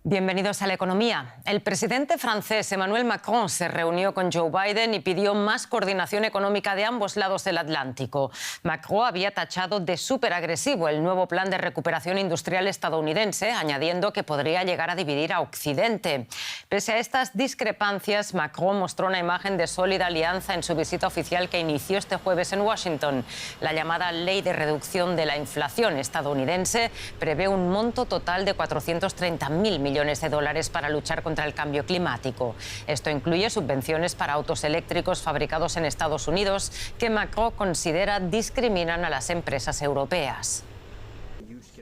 Bienvenidos a la economía. El presidente francés Emmanuel Macron se reunió con Joe Biden y pidió más coordinación económica de ambos lados del Atlántico. Macron había tachado de superagresivo el nuevo plan de recuperación industrial estadounidense, añadiendo que podría llegar a dividir a Occidente. Pese a estas discrepancias, Macron mostró una imagen de sólida alianza en su visita oficial que inició este jueves en Washington. La llamada Ley de Reducción de la Inflación estadounidense prevé un monto total de 430.000 millones de dólares para luchar contra el cambio climático. Esto incluye subvenciones para autos eléctricos fabricados en Estados Unidos que Macron considera discriminan a las empresas europeas.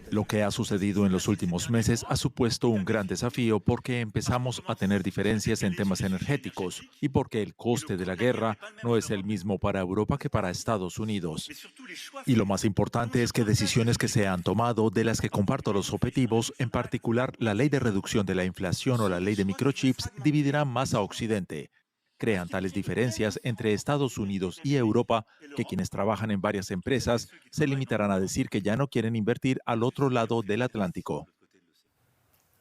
Lo que ha sucedido en los últimos meses ha supuesto un gran desafío porque empezamos a tener diferencias en temas energéticos y porque el coste de la guerra no es el mismo para Europa que para Estados Unidos. Y lo más importante es que decisiones que se han tomado, de las que comparto los objetivos, en particular la ley de reducción de la inflación o la ley de microchips, dividirán más a Occidente. Crean tales diferencias entre Estados Unidos y Europa que quienes trabajan en varias empresas se limitarán a decir que ya no quieren invertir al otro lado del Atlántico.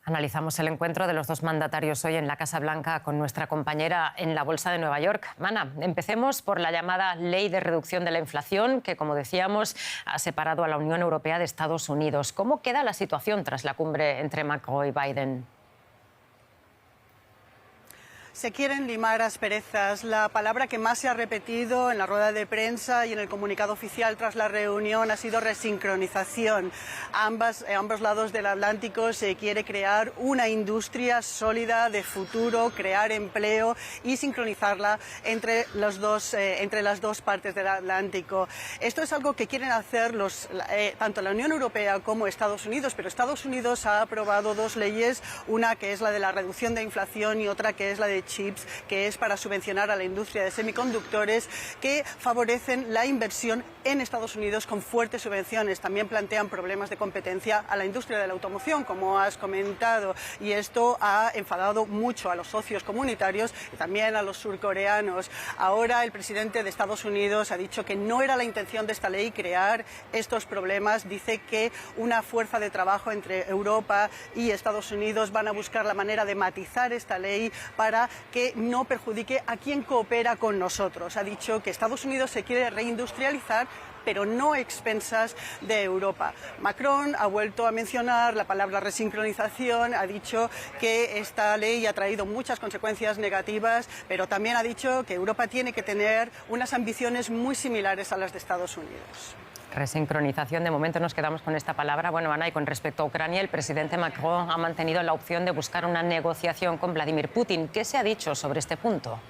Analizamos el encuentro de los dos mandatarios hoy en la Casa Blanca con nuestra compañera en la Bolsa de Nueva York. Mana, empecemos por la llamada Ley de Reducción de la Inflación, que, como decíamos, ha separado a la Unión Europea de Estados Unidos. ¿Cómo queda la situación tras la cumbre entre Macron y Biden? Se quieren limar asperezas. La palabra que más se ha repetido en la rueda de prensa y en el comunicado oficial tras la reunión ha sido resincronización. A ambos lados del Atlántico se quiere crear una industria sólida de futuro, crear empleo y sincronizarla entre las dos partes del Atlántico. Esto es algo que quieren hacer tanto la Unión Europea como Estados Unidos, pero Estados Unidos ha aprobado dos leyes, una que es la de la reducción de inflación y otra que es la de chips, que es para subvencionar a la industria de semiconductores, que favorecen la inversión en Estados Unidos con fuertes subvenciones. También plantean problemas de competencia a la industria de la automoción, como has comentado, y esto ha enfadado mucho a los socios comunitarios y también a los surcoreanos. Ahora el presidente de Estados Unidos ha dicho que no era la intención de esta ley crear estos problemas. Dice que una fuerza de trabajo entre Europa y Estados Unidos van a buscar la manera de matizar esta ley para que no perjudique a quien coopera con nosotros. Ha dicho que Estados Unidos se quiere reindustrializar, pero no a expensas de Europa. Macron ha vuelto a mencionar la palabra resincronización, ha dicho que esta ley ha traído muchas consecuencias negativas, pero también ha dicho que Europa tiene que tener unas ambiciones muy similares a las de Estados Unidos. Resincronización, de momento nos quedamos con esta palabra. Bueno, Ana, y con respecto a Ucrania, el presidente Macron ha mantenido la opción de buscar una negociación con Vladimir Putin. ¿Qué se ha dicho sobre este punto?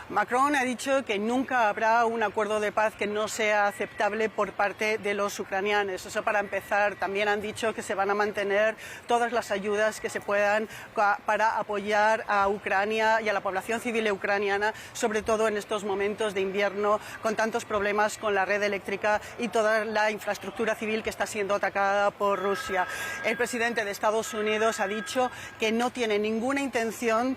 Macron ha dicho que nunca habrá un acuerdo de paz que no sea aceptable por parte de los ucranianos. Eso para empezar. También han dicho que se van a mantener todas las ayudas que se puedan para apoyar a Ucrania y a la población civil ucraniana, sobre todo en estos momentos de invierno, con tantos problemas con la red eléctrica y toda la infraestructura civil que está siendo atacada por Rusia. El presidente de Estados Unidos ha dicho que no tiene ninguna intención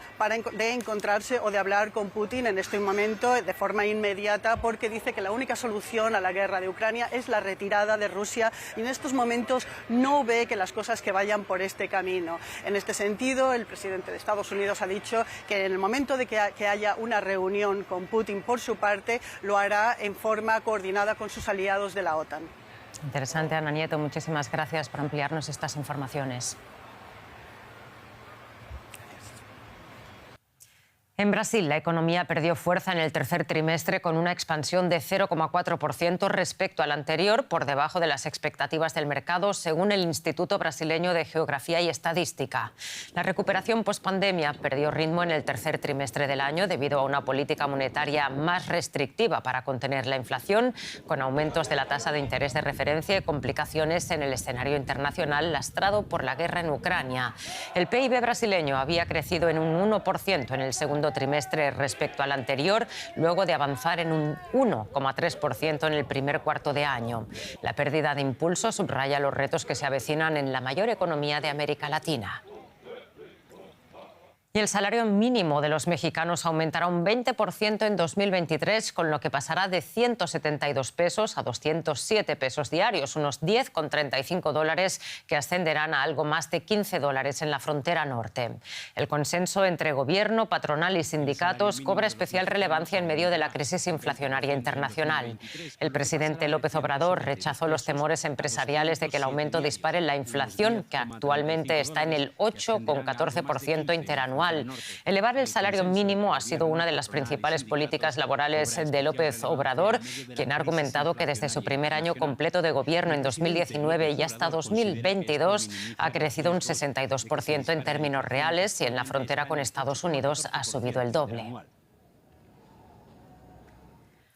de encontrarse o de hablar con Putin en este momento de forma inmediata, porque dice que la única solución a la guerra de Ucrania es la retirada de Rusia y en estos momentos no ve que las cosas que vayan por este camino. En este sentido, el presidente de Estados Unidos ha dicho que en el momento de que haya una reunión con Putin por su parte, lo hará en forma coordinada con sus aliados de la OTAN. Interesante, Ana Nieto. Muchísimas gracias por ampliarnos estas informaciones. En Brasil, la economía perdió fuerza en el tercer trimestre con una expansión de 0,4% respecto al anterior, por debajo de las expectativas del mercado, según el Instituto Brasileño de Geografía y Estadística. La recuperación pospandemia perdió ritmo en el tercer trimestre del año debido a una política monetaria más restrictiva para contener la inflación, con aumentos de la tasa de interés de referencia y complicaciones en el escenario internacional lastrado por la guerra en Ucrania. El PIB brasileño había crecido en un 1% en el segundo trimestre respecto al anterior, luego de avanzar en un 1,3% en el primer cuarto de año. La pérdida de impulso subraya los retos que se avecinan en la mayor economía de América Latina. Y el salario mínimo de los mexicanos aumentará un 20% en 2023, con lo que pasará de 172 pesos a 207 pesos diarios, unos 10,35 dólares, que ascenderán a algo más de 15 dólares en la frontera norte. El consenso entre gobierno, patronal y sindicatos cobra especial relevancia en medio de la crisis inflacionaria internacional. El presidente López Obrador rechazó los temores empresariales de que el aumento dispare la inflación, que actualmente está en el 8,14% interanual. Elevar el salario mínimo ha sido una de las principales políticas laborales de López Obrador, quien ha argumentado que desde su primer año completo de gobierno en 2019 y hasta 2022 ha crecido un 62% en términos reales y en la frontera con Estados Unidos ha subido el doble.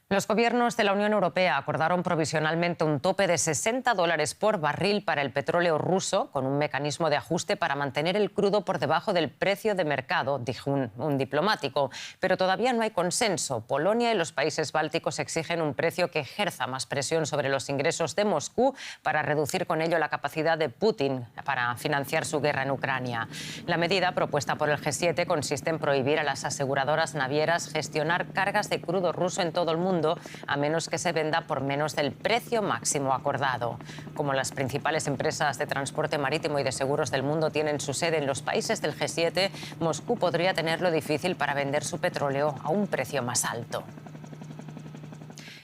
Los gobiernos de la Unión Europea acordaron provisionalmente un tope de 60 dólares por barril para el petróleo ruso, con un mecanismo de ajuste para mantener el crudo por debajo del precio de mercado, dijo un diplomático. Pero todavía no hay consenso. Polonia y los países bálticos exigen un precio que ejerza más presión sobre los ingresos de Moscú para reducir con ello la capacidad de Putin para financiar su guerra en Ucrania. La medida propuesta por el G7 consiste en prohibir a las aseguradoras navieras gestionar cargas de crudo ruso en todo el mundo, a menos que se venda por menos del precio máximo acordado. Como las principales empresas de transporte marítimo y de seguros del mundo tienen su sede en los países del G7, Moscú podría tenerlo difícil para vender su petróleo a un precio más alto.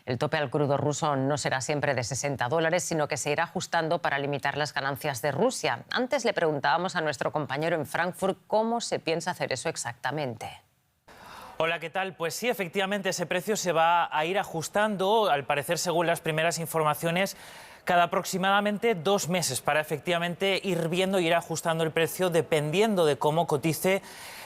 El tope al crudo ruso no será siempre de 60 dólares, sino que se irá ajustando para limitar las ganancias de Rusia. Antes le preguntábamos a nuestro compañero en Frankfurt cómo se piensa hacer eso exactamente. Hola, ¿qué tal? Pues sí, efectivamente, ese precio se va a ir ajustando, al parecer, según las primeras informaciones, cada aproximadamente 2 meses, para efectivamente ir viendo y ir ajustando el precio dependiendo de cómo cotice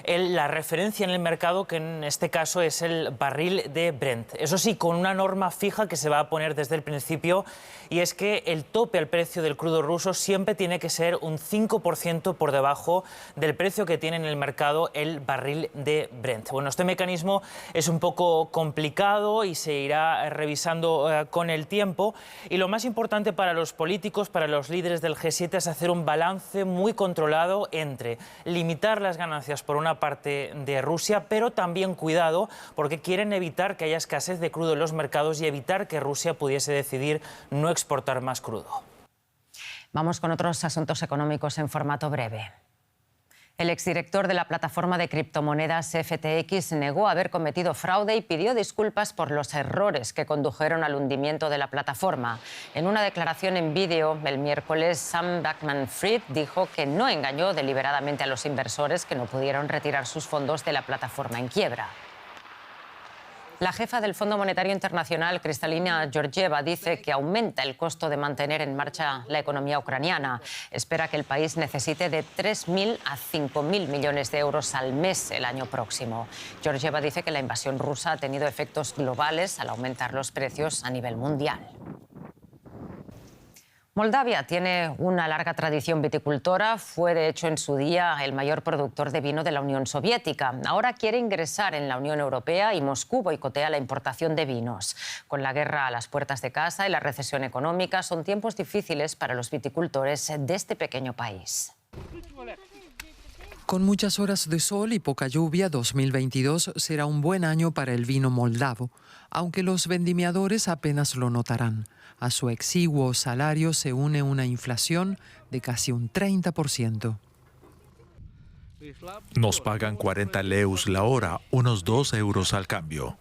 la referencia en el mercado, que en este caso es el barril de Brent. Eso sí, con una norma fija que se va a poner desde el principio, y es que el tope al precio del crudo ruso siempre tiene que ser un 5% por debajo del precio que tiene en el mercado el barril de Brent. Bueno, este mecanismo es un poco complicado y se irá revisando con el tiempo, y lo más importante para los políticos, para los líderes del G7, es hacer un balance muy controlado entre limitar las ganancias por una parte de Rusia, pero también cuidado, porque quieren evitar que haya escasez de crudo en los mercados y evitar que Rusia pudiese decidir no exportar más crudo. Vamos con otros asuntos económicos en formato breve. El exdirector de la plataforma de criptomonedas FTX negó haber cometido fraude y pidió disculpas por los errores que condujeron al hundimiento de la plataforma. En una declaración en vídeo el miércoles, Sam Bankman-Fried dijo que no engañó deliberadamente a los inversores que no pudieron retirar sus fondos de la plataforma en quiebra. La jefa del Fondo Monetario Internacional, Kristalina Georgieva, dice que aumenta el costo de mantener en marcha la economía ucraniana. Espera que el país necesite de 3.000 a 5.000 millones de euros al mes el año próximo. Georgieva dice que la invasión rusa ha tenido efectos globales al aumentar los precios a nivel mundial. Moldavia tiene una larga tradición viticultora. Fue, de hecho, en su día el mayor productor de vino de la Unión Soviética. Ahora quiere ingresar en la Unión Europea y Moscú boicotea la importación de vinos. Con la guerra a las puertas de casa y la recesión económica, son tiempos difíciles para los viticultores de este pequeño país. Con muchas horas de sol y poca lluvia, 2022 será un buen año para el vino moldavo, aunque los vendimiadores apenas lo notarán. A su exiguo salario se une una inflación de casi un 30%. Nos pagan 40 leus la hora, unos 2 euros al cambio.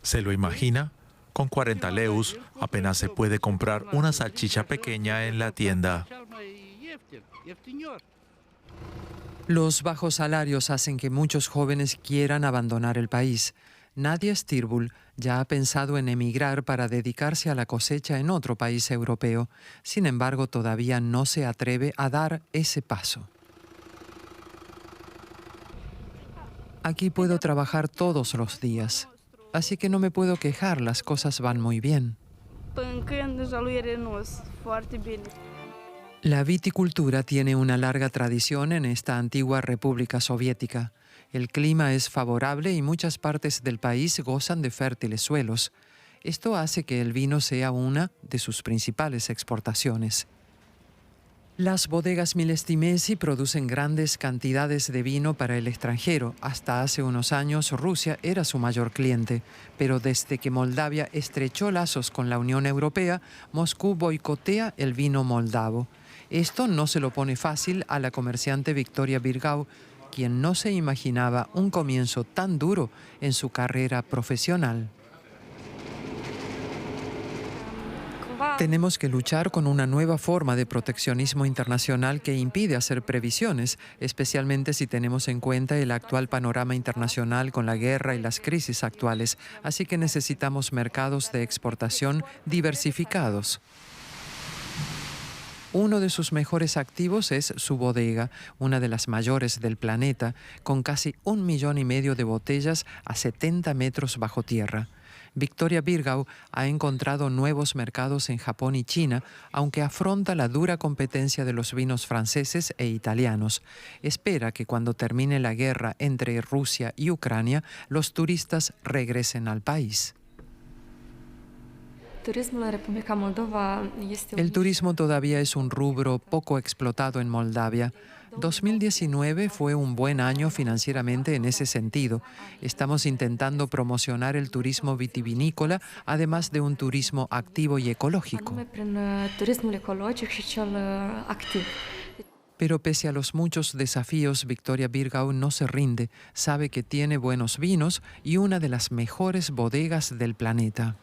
¿Se lo imagina? Con 40 leus apenas se puede comprar una salchicha pequeña en la tienda. Los bajos salarios hacen que muchos jóvenes quieran abandonar el país. Nadia Stirbul ya ha pensado en emigrar para dedicarse a la cosecha en otro país europeo. Sin embargo, todavía no se atreve a dar ese paso. Aquí puedo trabajar todos los días, así que no me puedo quejar, las cosas van muy bien. La viticultura tiene una larga tradición en esta antigua República Soviética. El clima es favorable y muchas partes del país gozan de fértiles suelos. Esto hace que el vino sea una de sus principales exportaciones. Las bodegas Milestimesi producen grandes cantidades de vino para el extranjero. Hasta hace unos años Rusia era su mayor cliente, pero desde que Moldavia estrechó lazos con la Unión Europea, Moscú boicotea el vino moldavo. Esto no se lo pone fácil a la comerciante Victoria Birgau, quien no se imaginaba un comienzo tan duro en su carrera profesional. Tenemos que luchar con una nueva forma de proteccionismo internacional que impide hacer previsiones, especialmente si tenemos en cuenta el actual panorama internacional con la guerra y las crisis actuales. Así que necesitamos mercados de exportación diversificados. Uno de sus mejores activos es su bodega, una de las mayores del planeta, con casi 1,5 millones de botellas a 70 metros bajo tierra. Victoria Birgau ha encontrado nuevos mercados en Japón y China, aunque afronta la dura competencia de los vinos franceses e italianos. Espera que cuando termine la guerra entre Rusia y Ucrania, los turistas regresen al país. El turismo todavía es un rubro poco explotado en Moldavia. 2019 fue un buen año financieramente en ese sentido. Estamos intentando promocionar el turismo vitivinícola, además de un turismo activo y ecológico. Pero pese a los muchos desafíos, Victoria Birgau no se rinde. Sabe que tiene buenos vinos y una de las mejores bodegas del planeta.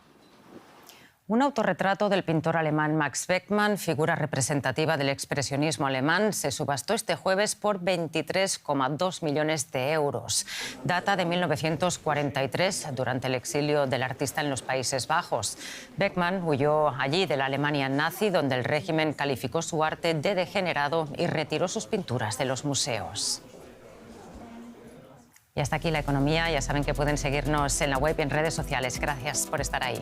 Un autorretrato del pintor alemán Max Beckmann, figura representativa del expresionismo alemán, se subastó este jueves por 23,2 millones de euros. Data de 1943, durante el exilio del artista en los Países Bajos. Beckmann huyó allí de la Alemania nazi, donde el régimen calificó su arte de degenerado y retiró sus pinturas de los museos. Y hasta aquí la economía. Ya saben que pueden seguirnos en la web y en redes sociales. Gracias por estar ahí.